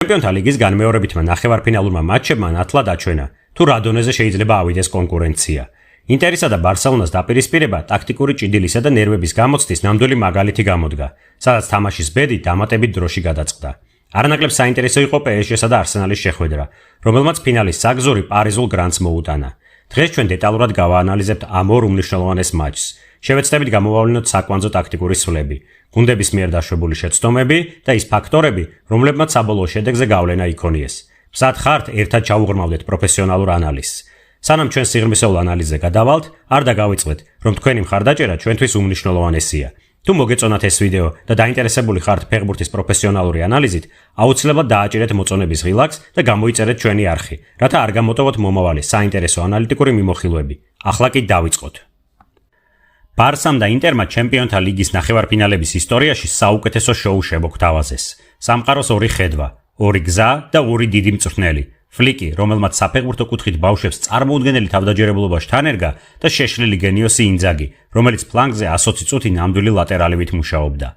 ჩემპიონთა ლიგის განმეორებითმა ნახევარფინალურმა მატჩებმა ნათლად აჩვენა, თუ რა დონეზე შეიძლება ავიდეს კონკურენცია. ინტერისა და ბარსელონას დაპირისპირება ტაქტიკური ჭიდილისა და ნერვების გამოცდის ნამდვილი მაგალითი გამოდგა, სადაც თამაშის ბედი დამატებით დროში გადაწყდა. არანაკლებ საინტერესო იყო PSG-სა და Arsenal-ის შეხვედრა, რომელმაც ფინალის საგზური პარიზულ გრანდს მოუტანა. დღეს ჩვენ დეტალურად გავაანალიზებთ ამ ორ უმნიშვნელოვანეს მატჩს. შევეცდებით გამოვავლინოთ საკვანძო ტაქტიკური სვლები, გუნდების მიერ დაშვებული შეცდომები და ის ფაქტორები, რომლებმაც საბოლოო შედეგზე გავლენა იქონიეს. მზად ხართ ერთად ჩაუღრმავდეთ პროფესიონალურ ანალიზს. სანამ ჩვენ სიღრმისეულ ანალიზზე გადავალთ, არ დაგავიწყდეთ, რომ თქვენი მხარდაჭერა ჩვენთვის უმნიშვნელოვანესია. თუ მოგეწონათ ეს ვიდეო და დაინტერესებული ხართ ფეხბურთის პროფესიონალური ანალიზით, აუცილებლად დააჭერეთ მოწონების ღილაკს და გამოიწერეთ ჩვენი არხი, რათა არ გამოტოვოთ მომავალი საინტერესო ანალიტიკური მიმოხილვები. ახლა კი დავიწყოთ. ბარსამ და ინტერმა ჩემპიონთა ლიგის ნახევარფინალების ისტორიაში საუკეთესო შოუ შემოგთავაზეს. სამყაროს ორი ხედვა, ორი გზა და ორი დიდი მწვრთნელი. ფლიკი, რომელმაც საფეხბურთო კუთხით ბავშვებს წარმოუდგენელი თავდაჯერებულობა შთანერგა და შეშლილი გენიოსი ინძაგი, რომელიც ფლანგზე 120 წუთი ნამდვილი ლატერალივით მუშაობდა.